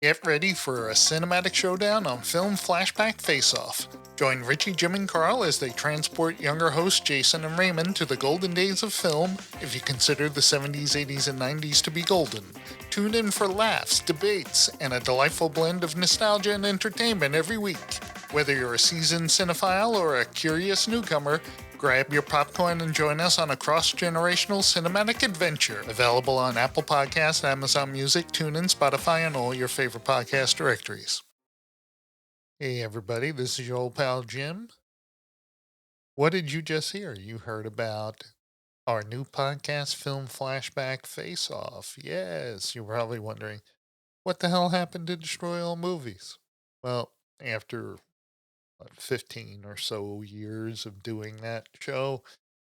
Get ready for a cinematic showdown on Film Flashback Face-Off. Join Richie, Jim, and Carl as they transport younger hosts Jason and Raymond to the golden days of film, if you consider the 70s, 80s, and 90s to be golden. Tune in for laughs, debates, and a delightful blend of nostalgia and entertainment every week. Whether you're a seasoned cinephile or a curious newcomer, grab your popcorn and join us on a cross-generational cinematic adventure. Available on Apple Podcasts, Amazon Music, TuneIn, Spotify, and all your favorite podcast directories. Hey everybody, this is your old pal Jim. What did you just hear? You heard about our new podcast, Film Flashback Face Off. Yes, you're probably wondering, what the hell happened to Destroy All Movies? Well, after 15 or so years of doing that show,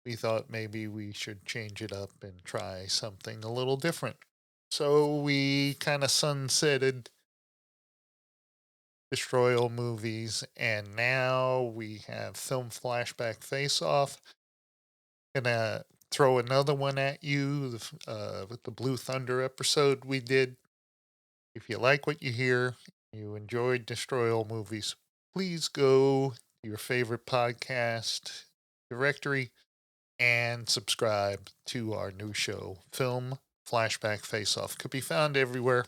we thought maybe we should change it up and try something a little different. So we kind of sunsetted Destroy All Movies, and now we have Film Flashback Face Off. Gonna throw another one at you with the Blue Thunder episode we did. If you like what you hear, you enjoyed Destroy All Movies, please go to your favorite podcast directory and subscribe to our new show, Film Flashback Face Off. Could be found everywhere.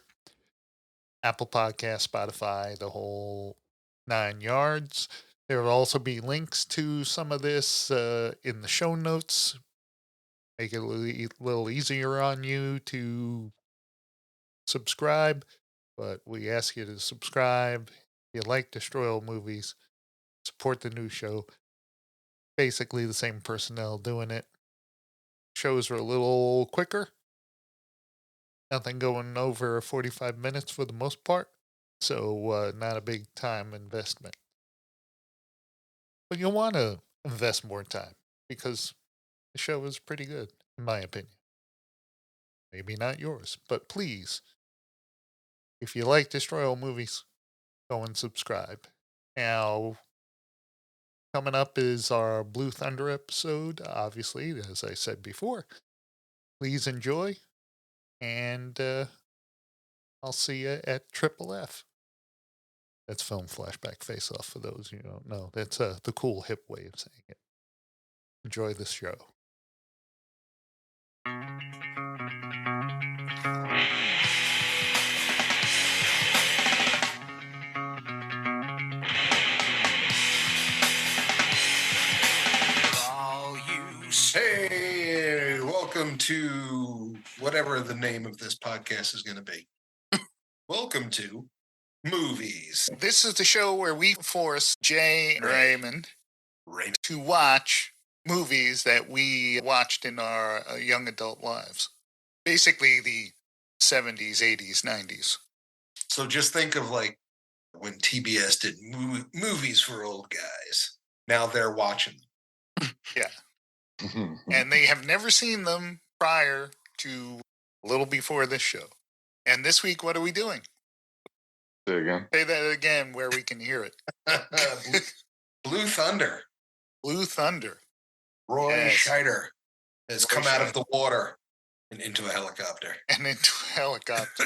Apple Podcast, Spotify, the whole 9 yards. There will also be links to some of this in the show notes. Make it a little easier on you to subscribe. But we ask you to subscribe. If you like Destroy All Movies, support the new show. Basically the same personnel doing it. Shows are a little quicker. Nothing going over 45 minutes for the most part. So not a big time investment. But you'll want to invest more time because the show is pretty good, in my opinion. Maybe not yours, but please, if you like Destroy All Movies, go and subscribe. Now, coming up is our Blue Thunder episode, obviously, as I said before. Please enjoy, and I'll see you at Triple F. That's Film Flashback Face Off for those who don't know. That's the cool hip way of saying it. Enjoy this show. Hey, welcome to whatever the name of this podcast is going to be. Welcome to Movies. This is the show where we force Jay and Raymond to watch movies that we watched in our young adult lives. Basically the 70s, 80s, 90s. So just think of like when TBS did movies for old guys. Now they're watching them. Yeah. And they have never seen them prior to a little before this show. And this week, what are we doing? Say again. Say that again where we can hear it. Blue Thunder. Blue Thunder. Roy Scheider has come out of the water and into a helicopter. And into a helicopter.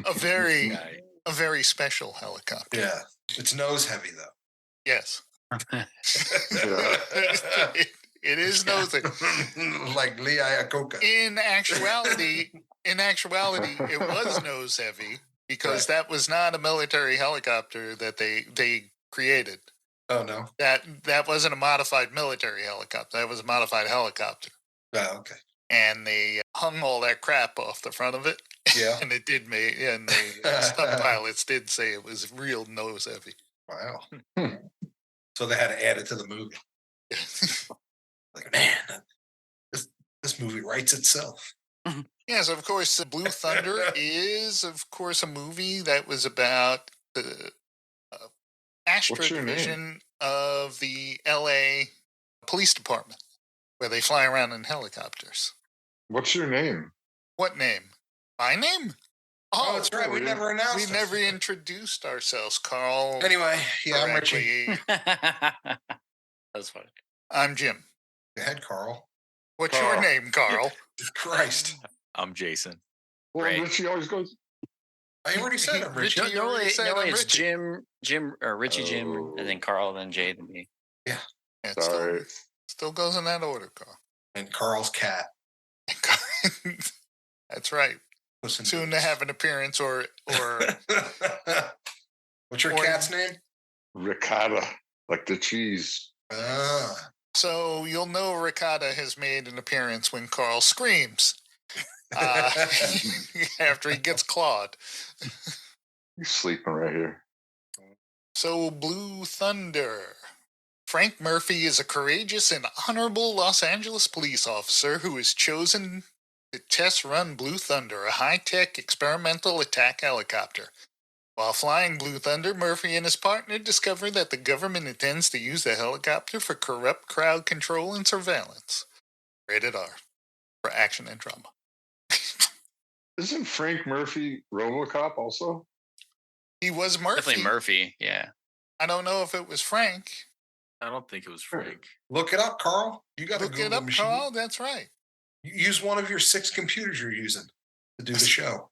a very special helicopter. Yeah. It's nose heavy, though. Yes. It is nose heavy. Like Lee Iacocca. In actuality, it was nose heavy because that was not a military helicopter that they created. Oh, no? That wasn't a modified military helicopter. That was a modified helicopter. Oh, okay. And they hung all that crap off the front of it. Yeah. And it did make, and the stunt pilots did say it was real nose heavy. Wow. So they had to add it to the movie. Like, man, this movie writes itself. Yes, of course, Blue Thunder is, of course, a movie that was about the Astro Division of the LA Police Department, where they fly around in helicopters. What's your name? What name? My name? Oh, that's right. We never announced We never introduced ourselves, Carl. Anyway, yeah, I'm Richie. That's funny. I'm Jim. Go ahead, Carl. What's your name, Carl? Christ. I'm Jason. Well, Ray. Richie always goes. I already said I'm Richie. Richie already said I'm it's Richie. Jim or Richie Jim, and then Carl, then Jay, then me. Yeah, it Sorry. still goes in that order, Carl. And Carl's cat. That's right. Listen Soon to have an appearance or What's your or- cat's name? Ricotta, like the cheese. Ah. so you'll know Ricotta has made an appearance when Carl screams after he gets clawed. You're sleeping right here. So Blue Thunder. Frank Murphy is a courageous and honorable Los Angeles police officer who is chosen to test run Blue Thunder, a high-tech experimental attack helicopter. While flying Blue Thunder, Murphy and his partner discover that the government intends to use the helicopter for corrupt crowd control and surveillance. Rated R for action and drama. Isn't Frank Murphy RoboCop also? He was Murphy. Definitely Murphy. Yeah. I don't know if it was Frank. I don't think it was Frank. Look it up, Carl. You got a Look Google it up, machine. Carl. That's right. Use one of your 6 computers you're using to do the show.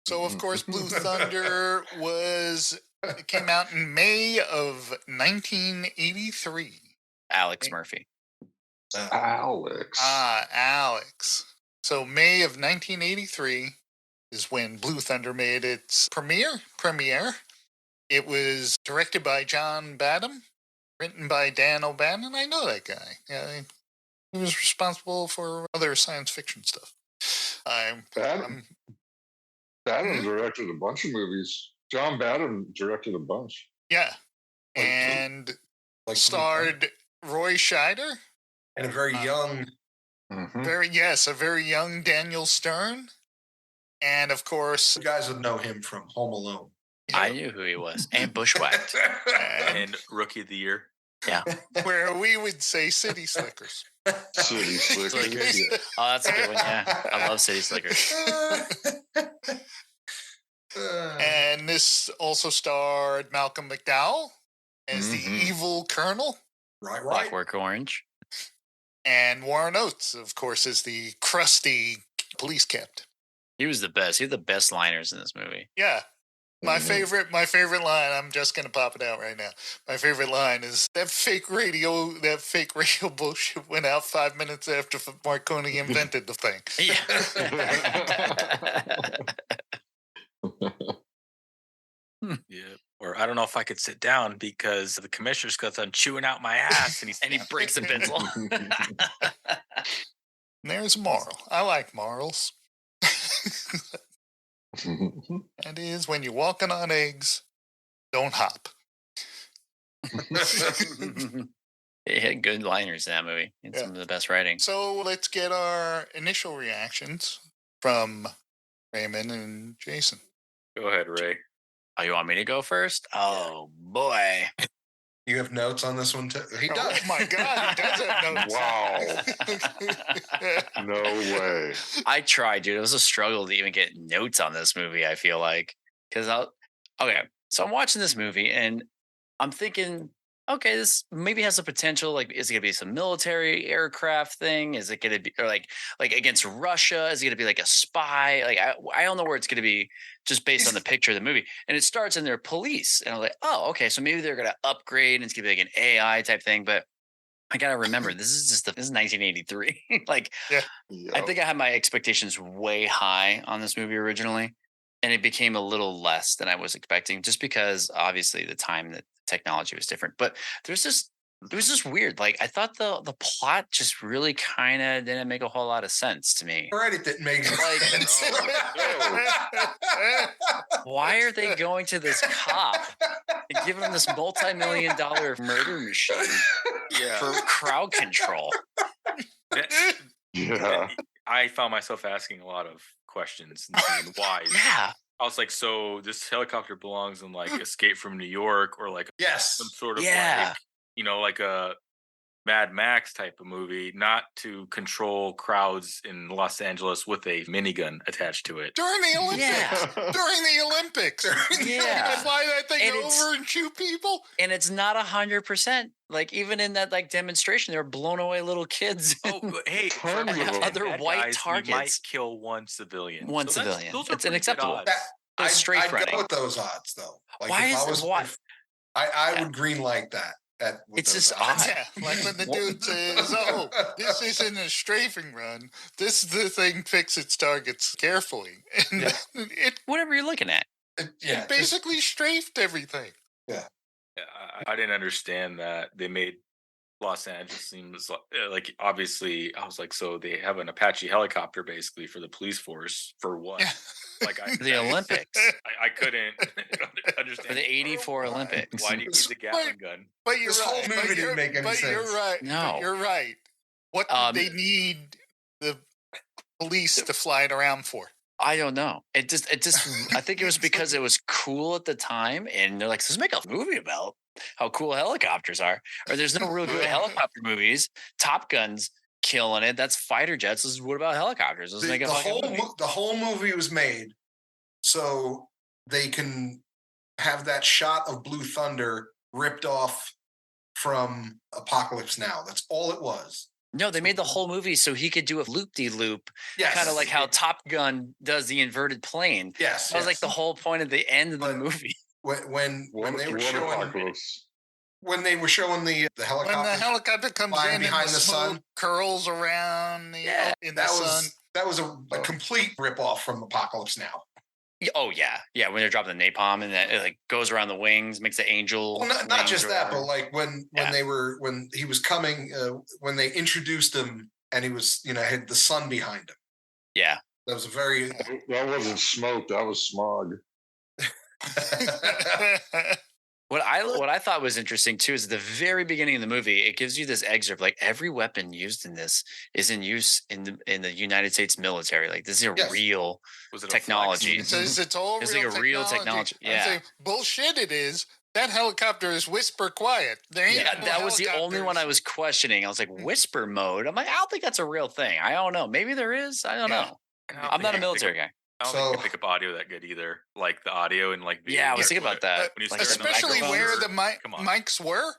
So, of course, Blue Thunder it came out in May of 1983. Alex Murphy. Alex. Alex. So, May of 1983 is when Blue Thunder made its premiere. It was directed by John Badham, written by Dan O'Bannon. I know that guy. Yeah, he was responsible for other science fiction stuff. Badham directed a bunch of movies. John Badham directed a bunch. Yeah. Like- And Like starred Roy Scheider. and a very young. Mhm. A very young Daniel Stern. And of course, You guys would know him from Home Alone. I knew who he was. And Bushwhacked. And Rookie of the Year. where we would say City Slickers. City Slickers. Slickers. Yeah. Oh, that's a good one. Yeah. I love City Slickers. And this also starred Malcolm McDowell as the Mhm. evil colonel. right. Clockwork Orange. And Warren Oates, of course, is the crusty police captain. He was the best. He had the best liners in this movie. Yeah. My Mhm. favorite line, I'm just gonna pop it out right now. My favorite line is that fake radio bullshit went out 5 minutes after Marconi invented the thing. Yeah. Yeah. Or I don't know if I could sit down because the commissioner's got done chewing out my ass and And he breaks the pencil. And there's a moral. I like morals. That is, when you're walking on eggs, don't hop. He had good liners in that movie. He had some of the best writing. So let's get our initial reactions from Raymond and Jason. Go ahead, Ray. Oh, you want me to go first? Oh boy. You have notes on this one too? He does. Oh my God, he does have notes. Wow. No way. I tried, dude. It was a struggle to even get notes on this movie, I feel like. So I'm watching this movie and I'm thinking, okay, this maybe has the potential. Like, is it gonna be some military aircraft thing? Is it gonna be or like against Russia? Is it gonna be like a spy? Like I don't know where it's gonna be just based on the picture of the movie. And it starts in their police. And I'm like, oh, okay, so maybe they're gonna upgrade and it's gonna be like an AI type thing. But I gotta remember this is 1983. Like I Yep. think I had my expectations way high on this movie originally, and it became a little less than I was expecting, just because obviously the time that technology was different. But it was just weird. Like I thought the plot just really kind of didn't make a whole lot of sense to me. Right, it didn't make Like, sense. Why are they going to this cop and giving him this multi-million-dollar murder machine Yeah. for crowd control? Yeah. I found myself asking a lot of questions and saying why. Yeah. I was like, so this helicopter belongs in like Escape from New York or like Yes. some sort of Yeah. like, like a Mad Max type of movie, not to control crowds in Los Angeles with a minigun attached to it. During the Olympics. Yeah. During the Olympics. Yeah. Fly that thing And it's- over and shoot people. And it's not 100%. Like even in that like demonstration, they were blown away little kids. Oh, but hey, for Tons of like them. 10 Other bad white guys, we might targets. kill one civilian. One So that's- civilian. Those are It's pretty good unacceptable. odds. That, strafe I'd running. go with those odds though. Like Why if is I was, why? if I Yeah. would green light that. With It's those just odds. odd. Yeah, like when the What- dude says, "Oh, this isn't a strafing run. The thing picks its targets carefully," and Yeah. it Whatever you're looking at. Yeah, basically strafed everything. Yeah, I didn't understand that they made Los Angeles seems like obviously I was like, so they have an Apache helicopter basically for the police force for what? Yeah. Like The Olympics. I couldn't understand For the 84 Why? Olympics. Why do you need the Gatling gun? But you're This whole right. movie but didn't you're- make any but You're sense. right. No. But you're right. What did they need the police to fly it around for? I don't know. It just I think it was because it was cool at the time and they're like, let's make a movie about how cool helicopters are. Or there's no real good helicopter movies. Top Gun's killing it. That's fighter jets. This is what about helicopters? Let's make a fucking movie. The whole movie was made so they can have that shot of Blue Thunder ripped off from Apocalypse Now. That's all it was. No, they made the whole movie so he could do a loop-de-loop, Yes, kind of like how Top Gun does the inverted plane. Yes, That was like yes. the whole point of the end of the But- movie. when What, they were what showing apocalypse? when they were showing the When helicopter. the helicopter comes flying in behind and the smoke sun. curls around the Yeah, in that the was sun. that was a complete rip off from Apocalypse Now. Oh yeah, yeah. When they're dropping the napalm and that it like goes around the wings, makes the angel. Well, not wings just or that, whatever. but like when Yeah. when he was coming, when they introduced him and he was had the sun behind him. Yeah, That was a very That wasn't smoke. That was smog. what I thought was interesting too is at the very beginning of the movie, it gives you this excerpt like every weapon used in this is in use in the United States military. Like this is a Yes. real Was it a flex? technology. It says it's all It's real like a real technology, I yeah. say, bullshit it is. That helicopter is whisper quiet. There ain't Yeah, no that was the only one I helicopters. was questioning. I was like, whisper mode. I'm like, I don't think that's a real thing. I don't know. Maybe there is. I don't Yeah. know. I don't I'm not a think military guy. I don't think you So- can pick up audio that good either. Like the audio and like Yeah, I was games, thinking about that. When you Like, start the Especially where the microphones, come on. mics were.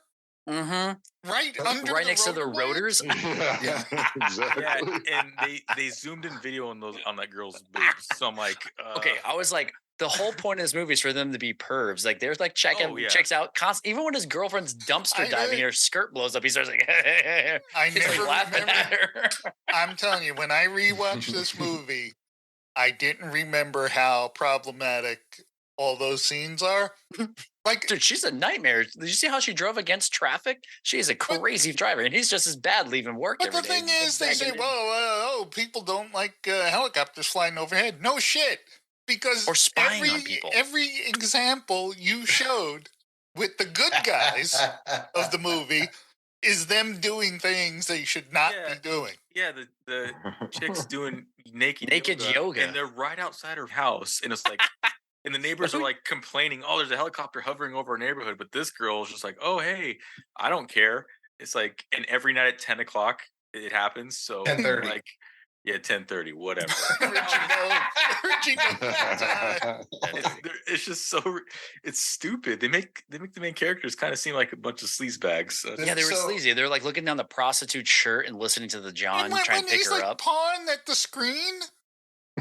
Mm-hmm. Right under Right the next to the rotor blades. rotors. Yeah, exactly. Yeah, and they zoomed in video on that girl's boobs. So I'm like, Okay, I was like, the whole point of this movie is for them to be pervs. Like, there's like Oh, yeah. checks out constantly. Even when his girlfriend's dumpster I diving know. and her skirt blows up, he starts like, I he's like never laughing remember. at her. I'm telling you, when I rewatched this movie, I didn't remember how problematic all those scenes are. Like, Dude, she's a nightmare. Did you see how she drove against traffic? She is a crazy driver, and he's just as bad leaving work. but every the day. thing is, they say, "Well, people don't like helicopters flying overhead." No shit, because Or spying on every people. every example you showed with the good guys of the movie is them doing things they should not Yeah. be doing. yeah, the chick's doing naked yoga. and they're right outside her house, and it's like. And the neighbors are like complaining, "Oh, there's a helicopter hovering over our neighborhood." But this girl is just like, "Oh, hey, I don't care." It's like, and every night at 10 o'clock it happens. So 10:30. like, yeah, 10:30, whatever. It's just so it's stupid. They make the main characters kind of seem like a bunch of sleazebags. Yeah, they were So- sleazy. They're like looking down the prostitute shirt and listening to the John And when, trying when to pick he's her like up. pawing at the screen,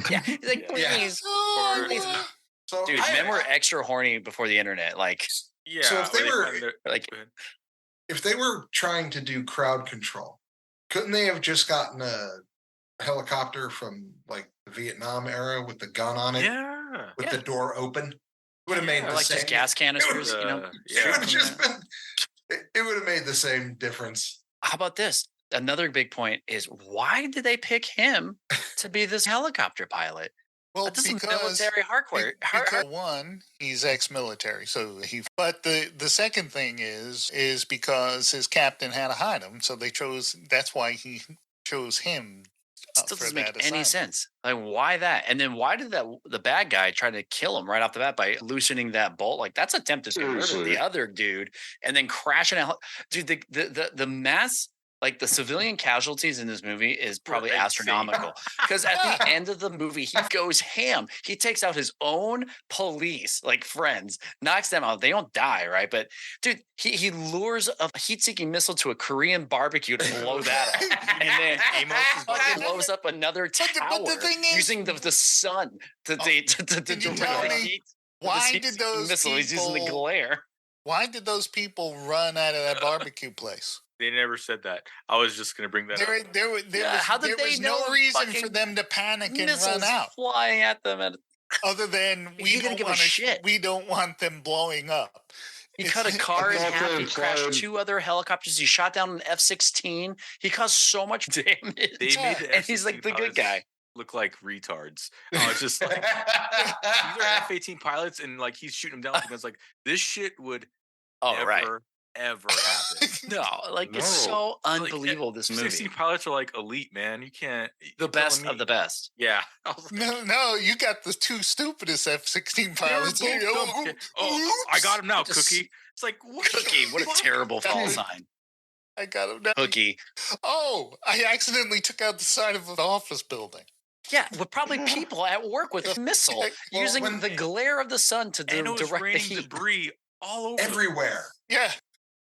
Yeah, he's like, Yeah. please. oh, Or- yeah. So Dude, men were extra horny before the internet. Like, Yeah. So if or they were- find their- like go ahead. if they were trying to do crowd control, couldn't they have just gotten a helicopter from like the Vietnam era with the gun on it, Yeah. with yeah. the door open? Would have made Yeah, the like same. just gas canisters, you know. Uh, It yeah. would have just been. It would have made the same difference. How about this? Another big point is why did they pick him to be this helicopter pilot? Well, This is because military hardware. because one, he's ex-military, so he. But the second thing is because his captain had to hide him, so they chose. That's why he chose him. Still for doesn't make that any assignment. sense. Like, why that? And then why did the bad guy try to kill him right off the bat by loosening that bolt? Like, that's attempted to murder Seriously. the other dude and then crashing out. Dude, the mass Like the civilian casualties in this movie is probably insane. astronomical. Because at the end of the movie, he goes ham. He takes out his own police, like friends, knocks them out. They don't die, right? But dude, he lures a heat-seeking missile to a Korean barbecue to blow that up, and then Amos is fucking blows up another tower but the thing is- using the sun to Can you direct tell the me heat. Why This did heat-seeking those missile? He's using the people? glare. Why did those people run out of that barbecue place? They never said that. I was just gonna bring that up. There Yeah, how did there they was know no reason for fucking them to panic and Missiles run out, flying at them, and other than He we didn't don't give a want shit. we don't want them blowing up. he It's- cut a car in thought half. they He crashed implied- 2 other helicopters. He shot down an F-16. He caused so much damage. They made the and he's like the F-16 good pilots guy. look like retards. It's just like these are F-18 pilots, and like he's shooting them down because like this shit would Oh, never right. ever happen. No, like it's No. so Like, unbelievable. This movie, F-16 pilots are like elite, man. You can't the you're telling best of me- the best. Yeah. I was like, No, you got the 2 stupidest F-16 pilots. both dumb. Oh, I got him now, Just- Cookie. It's like what the Cookie, what a fuck? terrible call Dude. sign. I got him now. Cookie. Oh, I accidentally took out the side of an office building. Yeah, with probably people at work with a missile Well, using when- the glare of the sun to And it was direct the raining heat. debris all over. everywhere. Yeah.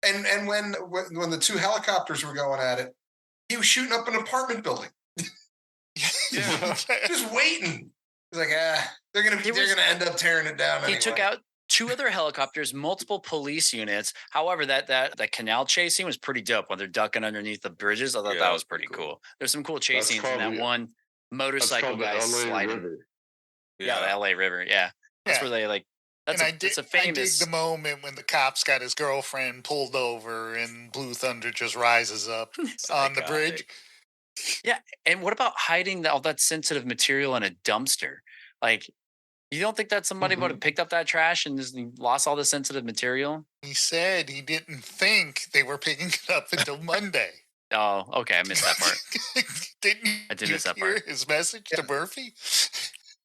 And when the 2 helicopters were going at it, he was shooting up an apartment building, Yeah. just waiting. He's like, they're He gonna was- end up tearing it down. He took anyway." out 2 other helicopters, multiple police units. However, that canal chase scene was pretty dope when they're ducking underneath the bridges. I thought Yeah, that that was was pretty pretty cool. cool. There's some cool chase That's scenes in that probably- one That's motorcycle called the guy LA sliding. River. Yeah, the LA River. Yeah. That's Yeah. where they like that's And it's a I dig famous the moment when the cops got his girlfriend pulled over and Blue Thunder just rises up on the bridge. Psychotic. And what about hiding all that sensitive material in a dumpster? Like, you don't think that somebody would have picked up that trash and just lost all the sensitive material? He said he didn't think they were picking it up until Monday. Oh, okay. I missed that part. Didn't I did you miss that hear part. his message to Murphy?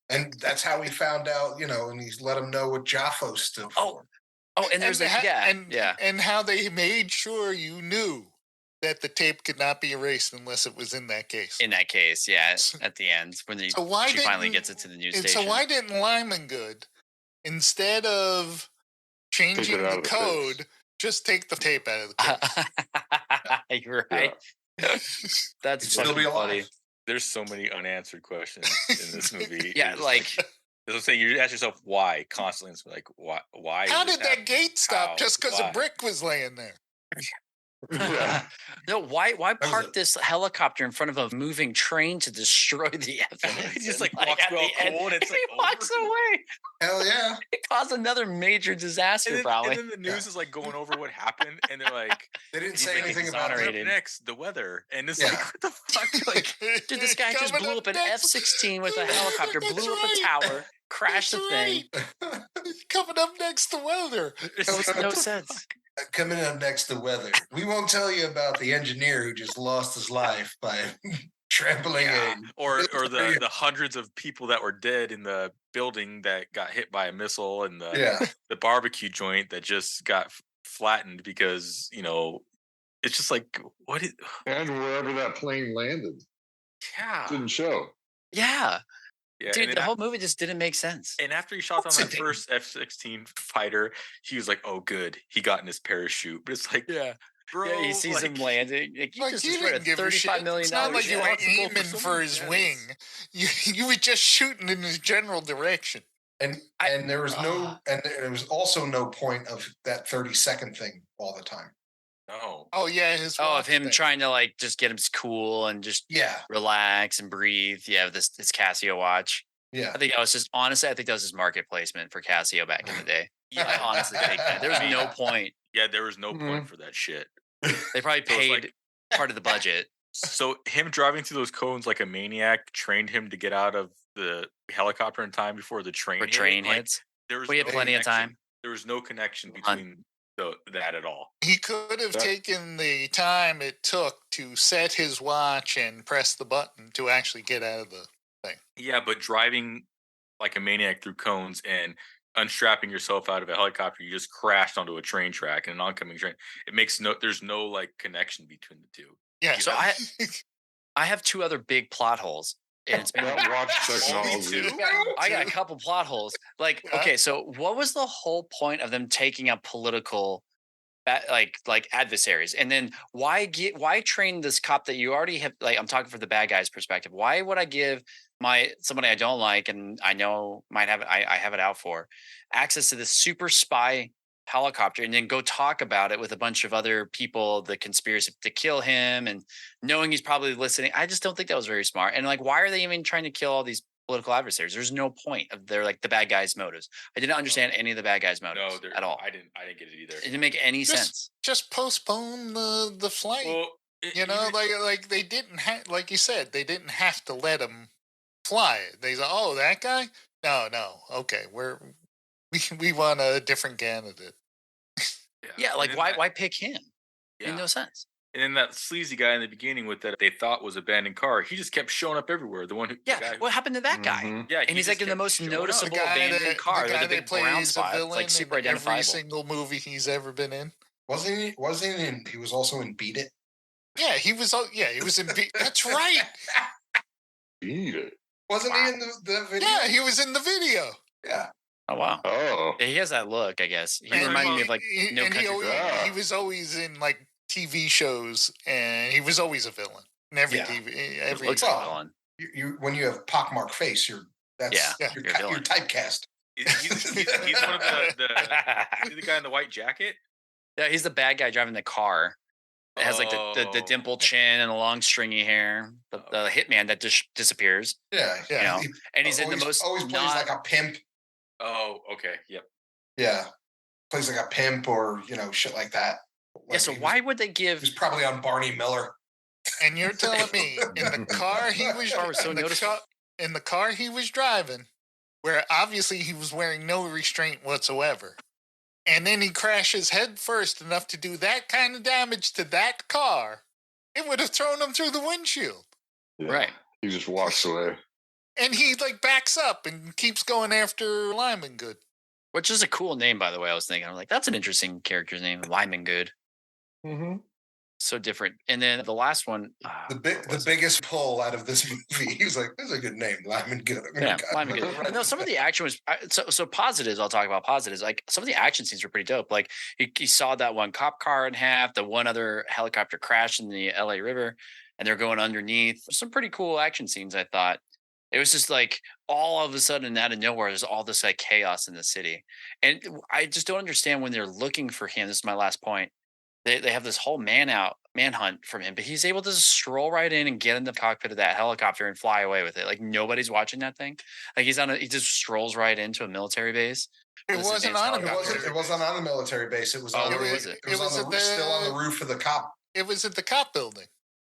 And that's how we found out, and he's let him know what Jaffo stood Oh, for. Oh, and there's a yeah. and how they made sure you knew that the tape could not be erased unless it was in that case. In that case, yeah, at the end when So why she finally didn't- gets it to the news And station. so why didn't Lyman Good, instead of changing out the of the code, case. just take the tape out of the case? You're right. That's He'd still fucking be funny. alive. There's so many unanswered questions in this movie. Yeah, You're just like as I'm saying, you ask yourself why constantly. It's like why? How is this did that happening? gate stop How? just because Why? a brick was laying there? Yeah. no, why was park it. this helicopter in front of a moving train to destroy the evidence? He just And, like walks at through all the end, cool and it's he like walks over. away. Hell yeah. It caused another major disaster, And then, probably. and then the news is like going over what happened, and they're like, They didn't He's say like anything about "What's that. up exonerated. next? The weather." And it's Yeah. like, what the fuck? Like, Dude, this guy just Coming blew up an next- F-16 with a helicopter, That's blew up right. a tower, crashed the thing. right. Coming up next, the weather. it's It like, makes what no the sense. fuck? Coming up next, the weather. We won't tell you about the engineer who just lost his life by trampling Yeah. a Or Yeah. the hundreds of people that were dead in the building that got hit by a missile, and yeah. the barbecue joint that just got flattened because it's just like what is And wherever that plane landed yeah didn't show. Yeah, yeah dude, and the then whole movie just didn't make sense. And after he shot What's down it that do? first F-16 fighter, he was like, "Oh, good, he got in his parachute." But it's like, Yeah, bro, yeah, he sees him like, landing. Like, you Like just you destroyed a didn't give a shit. $35 million. It's not like you were responsible for aiming so for many his deaths. wing. You were just shooting in his general direction. And there was no and there was also no point of that 30-second thing all the time. No, Oh yeah, his Oh, of watch him thing. trying to like just get him cool and just Yeah. relax and breathe. Yeah, this Casio watch. Yeah. I think that was just honestly, I think that was his market placement for Casio back in the day. I yeah, honestly think that there was no point. yeah, there was no Mhm. point for that shit. They probably So it's paid like- part of the budget. So him driving through those cones like a maniac trained him to get out of the helicopter in time before the train. For hit. train Like, hits. There was We had no plenty of connection. time. There was no connection None. between that at all. He could have Yeah. taken the time it took to set his watch and press the button to actually get out of the thing. Yeah, but driving like a maniac through cones and unstrapping yourself out of a helicopter, you just crashed onto a train track and an oncoming train. It makes there's no like connection between the two. Yeah. So I have two other big plot holes, and it's That watch technology. I got a couple plot holes. Like, Yeah. okay, so what was the whole point of them taking up political, like adversaries, and then why train this cop that you already have? Like, I'm talking from the bad guy's perspective. Why would I give somebody I don't like and I know might have I have it out for access to this super spy helicopter and then go talk about it with a bunch of other people, the conspiracy to kill him and knowing he's probably listening? I just don't think that was very smart. And like, why are they even trying to kill all these political adversaries? There's no point of their like the bad guys' motives. I didn't understand any of the bad guys' motives No, at all. I didn't get it either. It didn't make any sense. Just postpone the flight. Well, You know, like they didn't have, like you said, they didn't have to let him fly it. They said, "Oh, that guy? No, okay, we want a different candidate." Yeah, like and then why pick him? Yeah. Made no sense. And then that sleazy guy in the beginning with that they thought was abandoned car, he just kept showing up everywhere. The one who, Yeah, the guy who- what happened to that guy? Mhm. yeah, And he he's just like in the kept most showing up. noticeable abandoned car. the With guy a big that brown plays a spot, villain like super in every identifiable. single movie he's ever been in. Wasn't he? Wasn't he? He was also in Beat It. Yeah, he was. Yeah, he was in. That's right. Eat it. Wasn't Wow. he in the video? Yeah, he was in the video. Yeah. Oh wow. Oh. Yeah, he has that look, I guess. He And reminded me of like No and Country for Old Men. Yeah. he was always in like TV shows, and he was always a villain in every Yeah. TV. Every Looks like a Well, villain. You when you have pockmarked face, you're Yeah, you're, you're a you're villain. typecast. He's one of the guy in the white jacket. Yeah, he's the bad guy driving the car. It has like the Oh. dimple chin and the long stringy hair. The hitman that just disappears. Yeah, Yeah. You know, He and he's in the most always plays not- like a pimp. Oh, okay, yep. Yeah, plays like a pimp or shit like that. Yeah, Like, so he was- why would they he give was probably on Barney Miller? And you're telling me in the car he was, Car was so in, the noticeable. in the car he was driving, where obviously he was wearing no restraint whatsoever, and then he crashes head first enough to do that kind of damage to that car, it would have thrown him through the windshield. Yeah. right? He just walks away. And he like backs up and keeps going after Lyman Good. Which is a cool name, by the way. I was thinking, I'm like, that's an interesting character's name, Lyman Good. Mm-hmm. So different. And then the last one, The biggest pull out of this movie. He was like, "This is a good name, Lyman Good." yeah, Lyman Good. Right. No, some of the action was so positives. I'll talk about positives. Like some of the action scenes were pretty dope. Like he saw that one cop car in half, the one other helicopter crash in the LA River, and they're going underneath. Some pretty cool action scenes, I thought. It was just like all of a sudden out of nowhere, there's all this like chaos in the city. And I just don't understand when they're looking for him. This is my last point. They have this whole manhunt from him, but he's able to just stroll right in and get in the cockpit of that helicopter and fly away with it. Like nobody's watching that thing. Like he just strolls right into a military base. It This wasn't advanced on a It helicopter. wasn't. It wasn't on a military base. It was. Oh, on the, where roof- was it? It was, It was on the, at still on the the- roof of the cop It was at the cop building.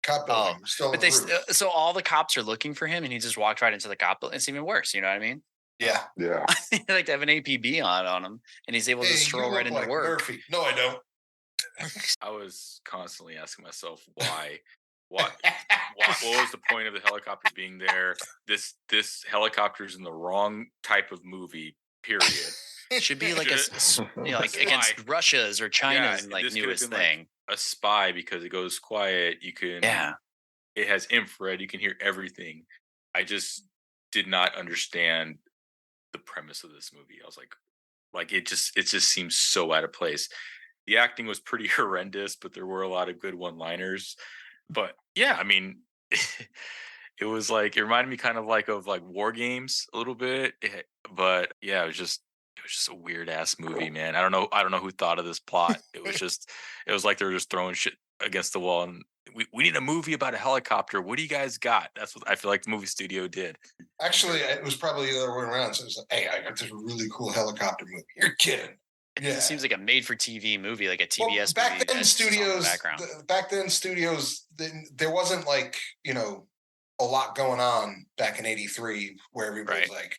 building. Oh, Still on But the they roof. so all the cops are looking for him, and he just walked right into the cop building. It's even worse. You know what I mean? Yeah. Yeah. Like to have an APB on him, and he's able to Hey, stroll you right look into like work. Murphy. No, I don't. I was constantly asking myself why. What was the point of the helicopter being there? This helicopter's in the wrong type of movie. Period. It should be like like Spy. against Russia's or China's Yeah, like this could've newest been, like, thing. A spy because it goes quiet. You can. Yeah. It has infrared. You can hear everything. I just did not understand the premise of this movie. I was like it just seems so out of place. The acting was pretty horrendous, but there were a lot of good one-liners. But yeah, I mean, it was like it reminded me kind of like of like War Games a little bit. But yeah, it was just a weird ass movie, man. I don't know who thought of this plot. It was like they were just throwing shit against the wall and we need a movie about a helicopter. What do you guys got? That's what I feel like the movie studio did. Actually, it was probably the other way around. So it was like, "Hey, I got this really cool helicopter movie." You're kidding. It seems like a made-for-TV movie, like a Well, TBS back movie. then, that's just on the studios. background. Back then, studios. There wasn't like a lot going on back in '83 where everybody's Right. like,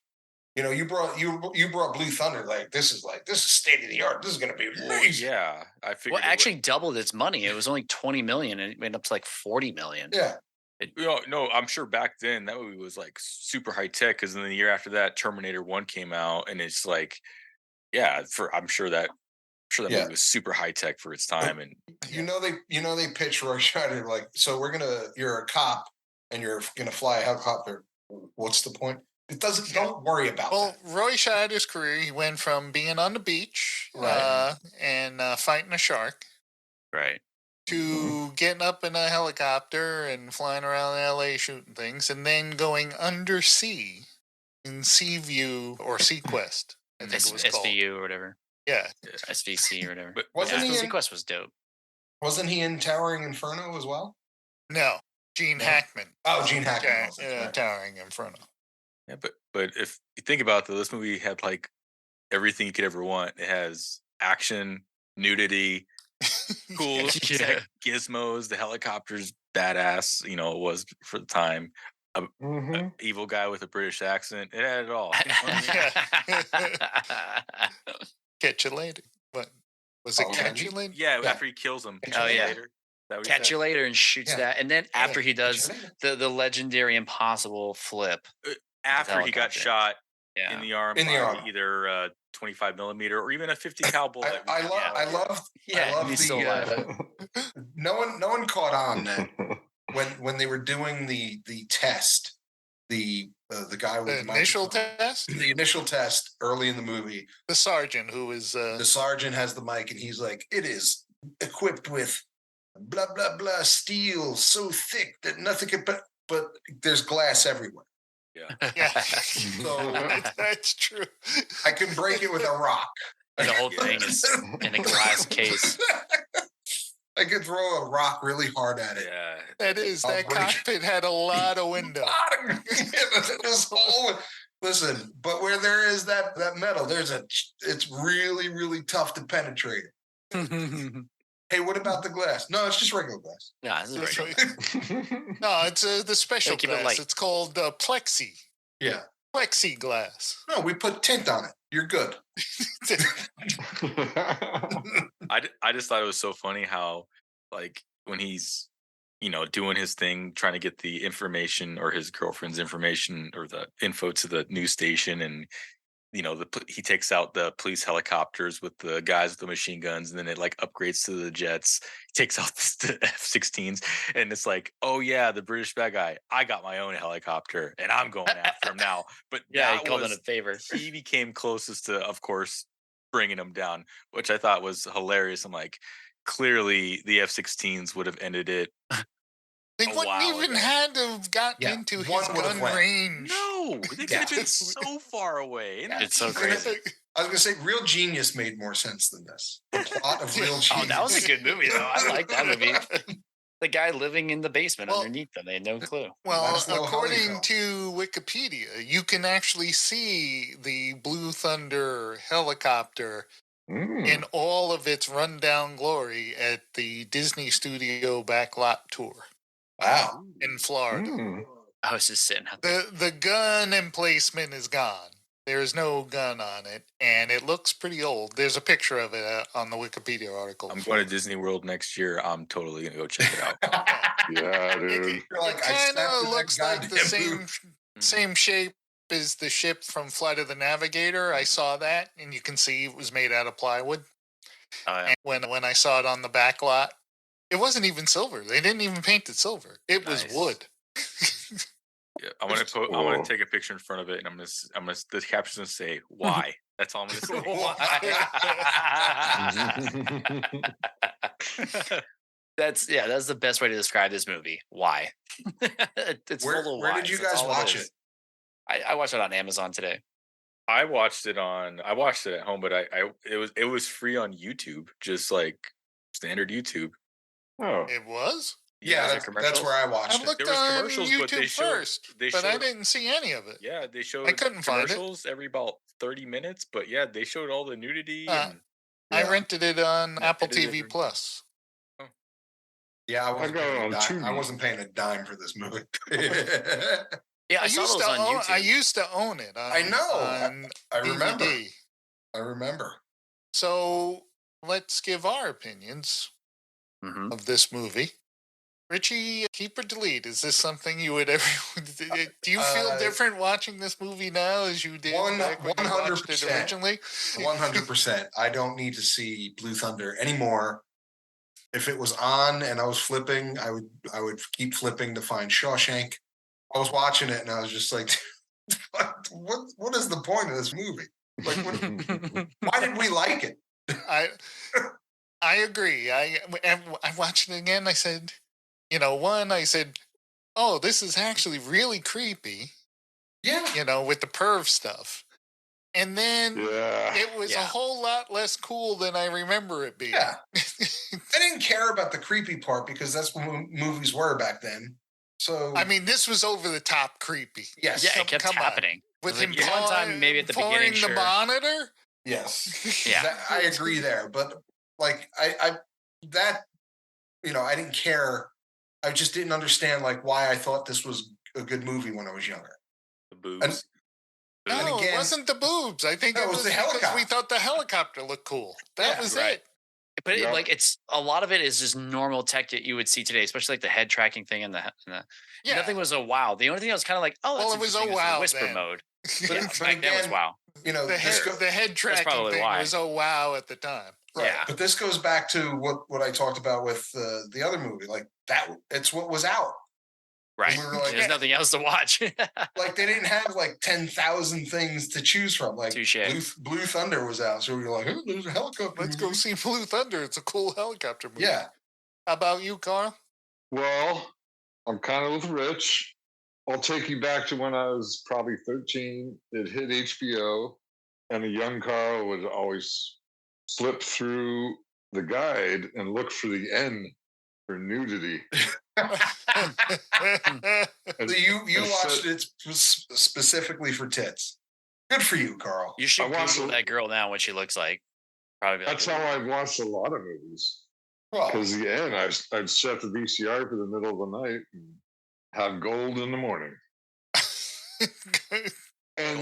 you brought Blue Thunder. Like this is state of the art. This is gonna be Well, amazing. yeah, I figured. Well, actually doubled its money. It was only 20 million, and it went up to like 40 million. Yeah. No, I'm sure back then that movie was like super high tech. Because then the year after that, Terminator 1 came out, and it's like, yeah, I'm sure sure that Yeah. movie was super high tech for its time, and they pitch Roy Scheider like, so you're a cop and you're gonna fly a helicopter. What's the point? It doesn't. Don't worry about Well, that. Roy Scheider's career, he went from being on the beach Right. and fighting a shark Right. to getting up in a helicopter and flying around LA shooting things, and then going undersea in Seaview or Sequest, I think it was called. SVU or whatever. Yeah. SVC or whatever. But Wasn't he in- Sequest was dope. Wasn't he in Towering Inferno as well? No, Gene No? Hackman. Oh, Gene Hackman. Yeah, was it, right. Towering Inferno. yeah, but if you think about it, this movie had like everything you could ever want. It has action, nudity, cool Yeah. tech gizmos. The helicopter's badass. You know, it was for the time. Mhm. Evil guy with a British accent. It had it all. You know what I mean? Catch you later. What was it? Oh, Catch man. you later? Yeah, Yeah. after he kills him. Oh, yeah. Later. Is that what he Catch said? you later and shoots Yeah. that, and then after he does Catch you later. the legendary impossible flip. After he got helicopter. shot Yeah. in the arm In the by arm. either 25 millimeter or even a 50 cal bullet. I love. Yeah. I love. Yeah, I love he's still alive. no one caught on that when they were doing the test. The guy with The the initial microphone. test? The initial test early in the movie. The sergeant who was The sergeant has the mic and he's like, "It is equipped with blah blah blah steel so thick that nothing can." But there's glass everywhere. yeah. So That's true. I can break it with a rock. The whole thing is in a glass case. I could throw a rock really hard at it. Yeah. That is, I'll that break it. cockpit had a lot of window. This whole- Listen, but where there is that metal, it's really, really tough to penetrate. Hey, what about the glass? No, it's just regular glass. Nah, this is That's regular. right. No, it's the special keep it glass. light. It's called plexi. Yeah. Plexiglass. No, we put tint on it. You're good. I just thought it was so funny how, like, when he's, you know, doing his thing, trying to get the information or his girlfriend's information or the info to the news station, and you know, he takes out the police helicopters with the guys with the machine guns, and then it like upgrades to the jets. He takes out the F-16s, and it's like, oh yeah, the British bad guy. I got my own helicopter, and I'm going after him now. But Yeah, he that called it was- a favor. he became closest to, of course, bringing him down, which I thought was hilarious. I'm like, clearly the F-16s would have ended it. They A wouldn't while even ago. had to have gotten Yeah, into his one would've gun went. range. No, they could have been so far away. And It's so crazy. I was gonna say, Real Genius made more sense than this. The plot of Real Genius. Oh, that was a good movie though. I like that movie. The guy living in the basement Well- underneath them. They had no clue. Well, Let us know how he according felt. to Wikipedia, you can actually see the Blue Thunder helicopter Mm. in all of its rundown glory at the Disney Studio Backlot Tour Wow. in Florida. Mm. I was just sitting out there. The gun emplacement is gone. There is no gun on it, and it looks pretty old. There's a picture of it on the Wikipedia article. I'm going to Disney World next year. I'm totally gonna go check it out. Yeah, dude. You're like, It I kind stepped in of that looks like the goddamn same booth. same shape as the ship from Flight of the Navigator. I saw that, and you can see it was made out of plywood. Oh, yeah. And when I saw it on the back lot, it wasn't even silver. They didn't even paint it silver. It was Nice. wood. Yeah, I'm gonna Cool. I'm gonna take a picture in front of it, and I'm gonna the caption's gonna say why. That's all I'm gonna say. That's the best way to describe this movie. Why? It's Where full of did whys. you That's guys all watch is. it? I watched it on Amazon today. I watched it at home, but it was free on YouTube, just like standard YouTube. Oh, It was. Yeah, was there that's commercials? where I I watched it. looked There was on commercials, but they YouTube showed- first, they but I showed- didn't see any of it. Yeah, they showed couldn't find it. commercials every about 30 minutes, but yeah, they showed all the nudity. Uh, And I Yeah. rented it on Yeah, Apple it is TV every- Plus. Yeah, I wasn't got it paying a on dime. I Tubi. wasn't paying a dime for this movie. Yeah, I saw used those to on own. YouTube. I used to own it. On, I know. On I remember. DVD. I remember. So let's give our opinions Mhm. of this movie. Richie, keep or delete? Is this something you would ever? Do you feel different watching this movie now as you did back when you watched it 100%. originally? 100%. I don't need to see Blue Thunder anymore. If it was on and I was flipping, I would keep flipping to find Shawshank. I was watching it and I was just like, what is the point of this movie? Like, why did we like it? I agree. I watched it again. I said, I said, oh, this is actually really creepy. Yeah. With the perv stuff. And then it was a whole lot less cool than I remember it being. Yeah. I didn't care about the creepy part because that's what movies were back then. So I mean, this was over the top creepy. Yes. Yeah, it kept happening. With him one time, maybe at the beginning, the monitor. Yes. Yeah. I agree there. But like I didn't care. I just didn't understand like why I thought this was a good movie when I was younger. The boobs. No, it wasn't the boobs. I think it was the helicopter. We thought the helicopter looked cool. That was it. But it's a lot of it is just normal tech that you would see today, especially like the head tracking thing and the nothing was a wow. The only thing that was kind of like, oh, that's it was a wow whisper then. mode. But Back then was wow. The head tracking thing was a wow at the time. Right. Yeah. But this goes back to what I talked about with the other movie. Like that, it's what was out. Right. We were like, there's nothing else to watch. Like they didn't have like 10,000 things to choose from. Like Blue Thunder was out, so we were like, oh, there's a helicopter. Let's go see Blue Thunder. It's a cool helicopter movie. Yeah. How about you, Carl? Well, I'm kind of with Rich. I'll take you back to when I was probably 13. It hit HBO, and a young Carl would always flip through the guide and look for the N for nudity. You watched it specifically for tits. Good for you, Carl. You should Google that girl now what she looks like. Probably. That's how I watched a lot of movies. Because the N, I'd set the VCR for the middle of the night and have gold in the morning. And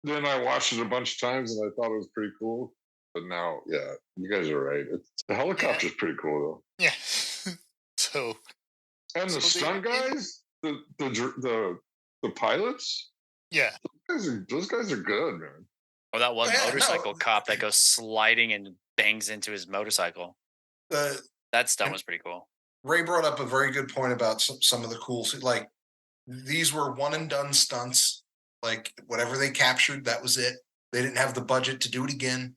then I watched it a bunch of times and I thought it was pretty cool. But now, yeah, you guys are right. The helicopter's pretty cool though. Yeah. And the stunt guys, the pilots. Yeah. Those guys are good, man. Oh, that one motorcycle cop that goes sliding and bangs into his motorcycle. That stunt was pretty cool. Ray brought up a very good point about some of the cool, like these were one and done stunts. Like whatever they captured, that was it. They didn't have the budget to do it again.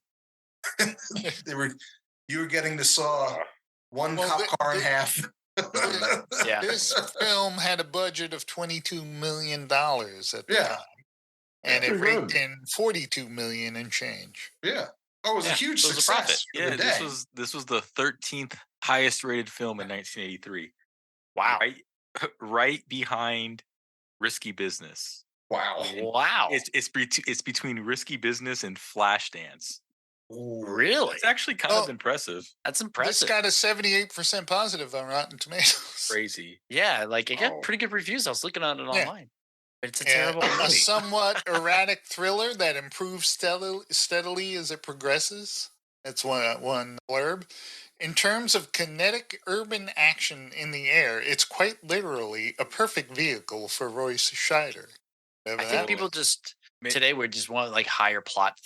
You were getting to saw one cop car in half. This film had a budget of $22 million at the time. And it raked in $42 million and change. Yeah. Oh, it was a huge success. Yeah, this was the 13th highest rated film in 1983. Wow. Right behind Risky Business. Wow. It's between Risky Business and Flashdance. Ooh. Really? It's actually kind of impressive. That's impressive. This got a 78% positive on Rotten Tomatoes. Crazy. Yeah, like it got pretty good reviews. I was looking at it online. But it's a terrible movie. A somewhat erratic thriller that improves steadily as it progresses. That's one blurb. In terms of kinetic urban action in the air, it's quite literally a perfect vehicle for Royce Scheider. I think people today we just want like higher plot.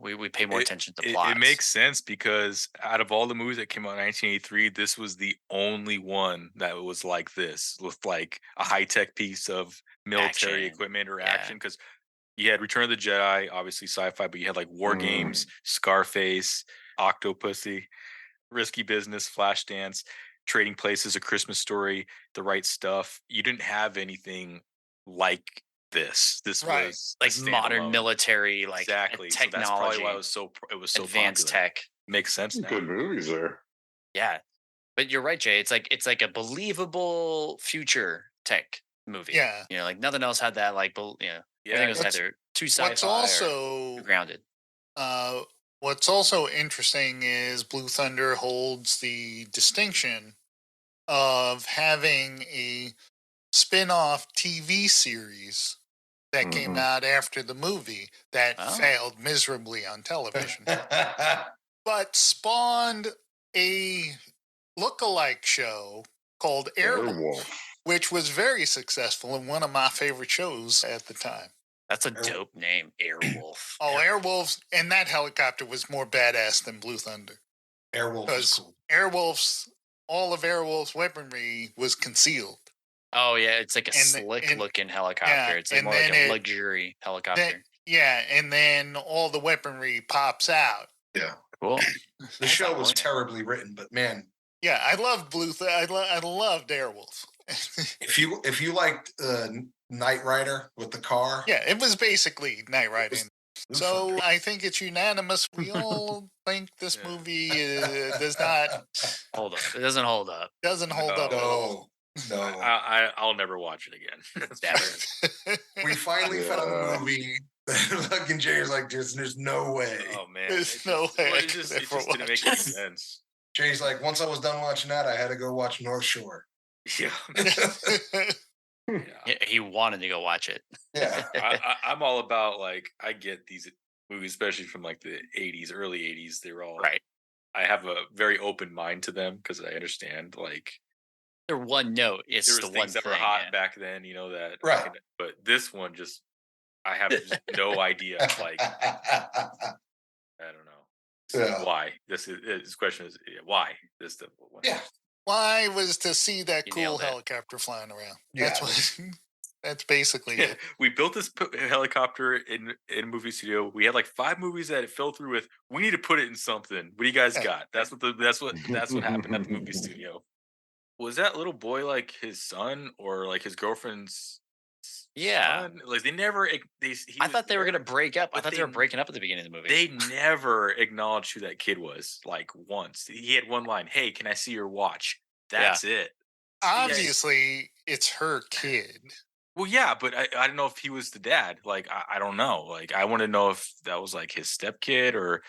We pay more attention to plot. It makes sense because out of all the movies that came out in 1983, this was the only one that was like this, with like a high tech piece of military equipment or action. Because you had Return of the Jedi, obviously sci-fi, but you had like War Games, Scarface, Octopussy, Risky Business, Flashdance, Trading Places, A Christmas Story, The Right Stuff. You didn't have anything like this was like modern military, like exactly technology. So that's probably why it was so advanced popular. tech. Makes sense now. Good movies there. Yeah, but you're right, Jay. It's like a believable future tech movie. Yeah, like nothing else had that. Like, everything was either too sci-fi or grounded. What's also interesting is Blue Thunder holds the distinction of having a spin-off TV series that came out after the movie that failed miserably on television, but spawned a look-alike show called Airwolf, Airwolf. which was very successful and one of my favorite shows at the time. That's a dope name, Airwolf. Oh, Airwolves, and that helicopter was more badass than Blue Thunder. Airwolf was Because cool. all of Airwolf's weaponry was concealed. Oh yeah, it's like a And- slick and- looking helicopter. yeah, It's like and more like then a luxury helicopter. And then all the weaponry pops out. Yeah. Cool. The show was disappointing. terribly written, but man, Yeah, I loved I loved Airwolf. if you liked Knight Rider with the car, Yeah, it was basically Knight Riding. Blue So Thunder. I think it's unanimous. We all think this Yeah. movie does not Hold up. It doesn't hold up. doesn't hold up at all. no. I'll never watch it again. That's for sure. We finally found Yeah. a movie that fucking Jay's like, there's no way. Oh man, There's it no just- way well, I it could just, it ever just didn't make watch any it. sense. Jay's like, once I was done watching that, I had to go watch North Shore. Yeah, yeah. He wanted to go watch it. Yeah. I'm all about like I get these movies, especially from like the '80s, early '80s. They were all Right. I have a very open mind to them because I understand like They're one note. It's there the was one things that thing. were hot yeah. back then, you know that. Right. But this one just I have just no idea. Like I don't know. Yeah. Why this question is why this the one. Yeah. Why was to see that You cool nailed it. helicopter flying around? Yeah. That's what. That's basically Yeah, it. we built this helicopter in a movie studio. We had like 5 movies that it fell through with. We need to put it in something. What do you guys Yeah. got? That's what happened at the movie studio. Was that little boy like his son or like his girlfriend's? Yeah. son? Like they never. I thought they were gonna break up. I but thought they were breaking up at the beginning of the movie. They never acknowledged who that kid was. Like once he had one line, "Hey, can I see your watch?" That's it. Obviously, it's her kid. Well, yeah, but I don't know if he was the dad. Like, I don't know. Like, I want to know if that was like his stepkid or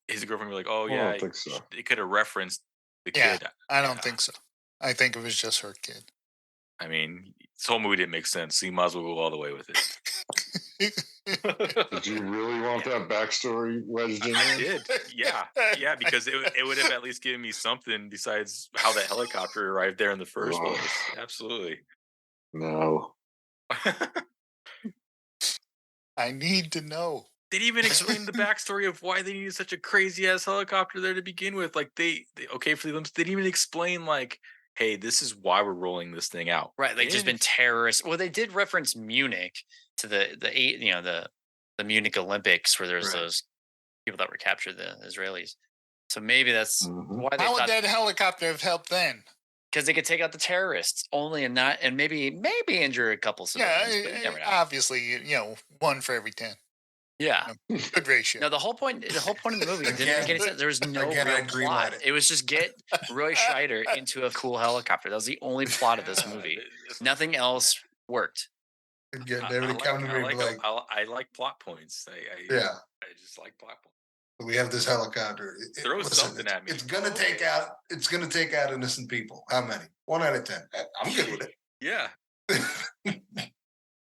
his girlfriend. Be like, oh I yeah, don't think so. they could have referenced the Yeah. kid. I don't Yeah. think so. I think it was just her kid. I mean, this whole movie didn't make sense. So you might as well go all the way with it. Did you really want that backstory wedged in I there? did, yeah, because it would have at least given me something besides how that helicopter arrived there in the first Oh. place. Absolutely. No. I need to know. They didn't even explain the backstory of why they needed such a crazy ass helicopter there to begin with. Like they okay for the Olympics. They didn't even explain like, hey, this is why we're rolling this thing out. Right, They like just been didn't- terrorists. Well, they did reference Munich to the Munich Olympics where there's Right. those people that were captured, the Israelis. So maybe that's Mhm. why they How would thought that helicopter have helped then? because they could take out the terrorists only and maybe injure a couple Yeah, civilians. but you never know. obviously, one for every 10. Yeah. Good ratio. No, the whole point of the movie didn't make any Again- sense. There was no again, real I'd greenlight plot. it. It was just get Roy Scheider into a cool helicopter. That was the only plot of this movie. Nothing else worked. Get I David like- come to me I and be like- like, I like plot points. yeah, I just like plot points. we have this helicopter. Throw something at me. It's gonna take out. It's gonna take out innocent people. How many? 1 out of 10. I'm good with Yeah. it.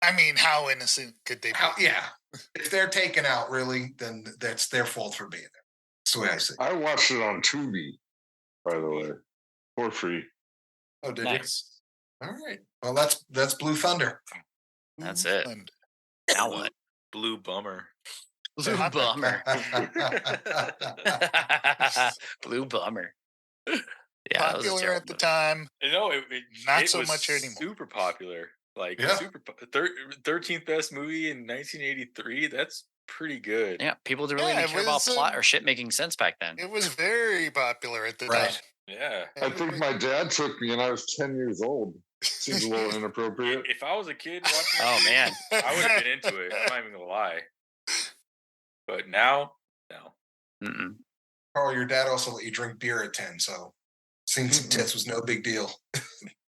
I mean, how innocent could they be? Yeah. If they're taken out, really, then that's their fault for being there. That's the way I see it. I watched it on Tubi, by the way, for free. Oh, did Nice. you? All right. Well, that's Blue Thunder. That's it. And Now what? Blue bummer. Blue bummer. Blue bummer. Yeah, that was a popular terrible at the movie. time. No, Not it so was much anymore. Super popular. Like Yeah. 13th best movie in 1983. That's pretty good. Yeah, people didn't really Yeah, even it care about was, plot or shit making sense back then. It was very popular at the Right. time. Yeah. I think my dad took me and I was 10 years old. Seems a little inappropriate. If I was a kid watching, Oh, man. I would have been into it. I'm not even gonna lie. But now, no. Mm-mm. Carl, your dad also let you drink beer at 10, so seeing some tits was no big deal.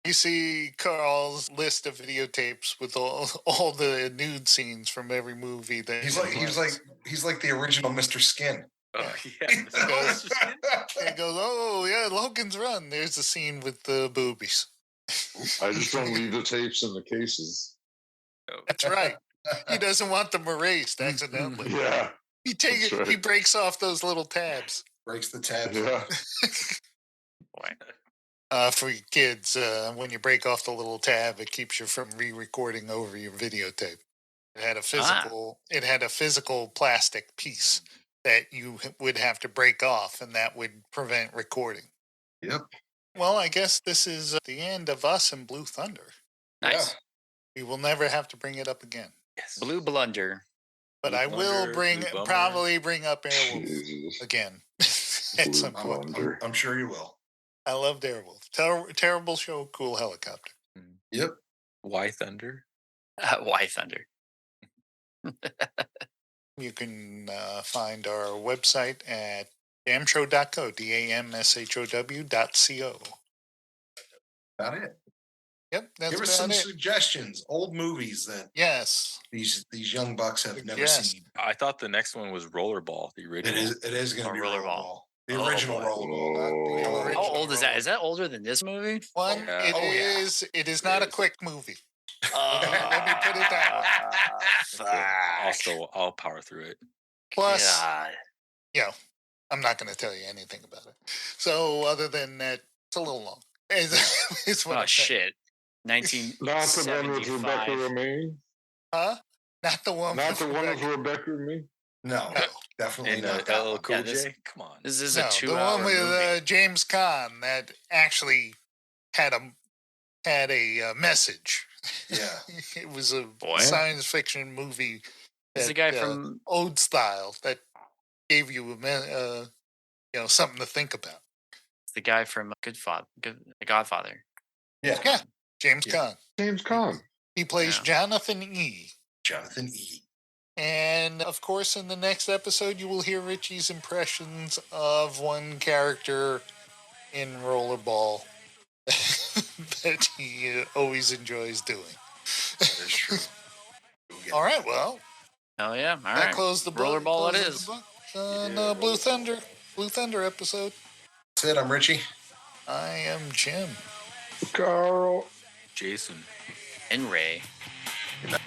You see Carl's list of videotapes with all the nude scenes from every movie that He's watched. like the original Mr. Skin. Oh yeah. He goes, he goes, oh yeah, Logan's Run. There's a scene with the boobies. I just don't leave the tapes in the cases. That's right. He doesn't want them erased accidentally. Yeah, He That's right. he breaks off those little tabs. Breaks the tabs. yeah. Boy. For your kids, when you break off the little tab, it keeps you from re-recording over your videotape. It had a physical. It had a physical plastic piece that you would have to break off, and that would prevent recording. Yep. Well, I guess this is the end of us and Blue Thunder. Nice. We will never have to bring it up again. Yes. Blue Blunder. But Blue I will Blunder, Blue Bummer. probably bring up Airwolf Jesus. again at some Blue point. Blunder. I'm sure you will. I love Airwolf. Terrible show, cool helicopter. Yep. Why Thunder? Why Thunder? You can find our website at damshow.co, damshow.co. About it. Yep, that's Give us some about it. suggestions. Old movies that Yes. these young bucks have never Yes. seen. I thought the next one was Rollerball, the It original. is going to Or be Rollerball. Rollerball. The Oh, original boy. Rollerball. Not the Oh. How How old is that? Roller. Is that older than this movie? One, Yeah. it Oh, yeah. is. It is not a is. quick movie. Let me put it that Okay, I'll power through it. Plus, God. I'm not going to tell you anything about it. So, other than that, it's a little long. It's what Oh I'm saying. shit. Not the one with Rebecca 1975. Romaine. Huh? Not the one. Not with the one with Rebecca. Rebecca Romaine. No, No. definitely And not that LL one. Cool Yeah, this- J. Come on. This is No, a 2 the hour one with movie. James Caan that actually had a message. Yeah. It was a Boy. science fiction movie. It's the that, guy from Old Style that gave you something to think about. The Godfather. Yeah. Yeah, James Yeah. Caan. James Caan. He plays Yeah. Jonathan E. Jonathan E. And of course, in the next episode, you will hear Richie's impressions of one character in Rollerball that he always enjoys doing. That is true. We'll get All to right, that. well, Oh yeah. All that right. closed the book. Rollerball it closes is. the book on Yeah, Blue Rollerball. Thunder episode. That's it. I'm Richie. I am Jim. Carl. Jason. And Ray. Good night.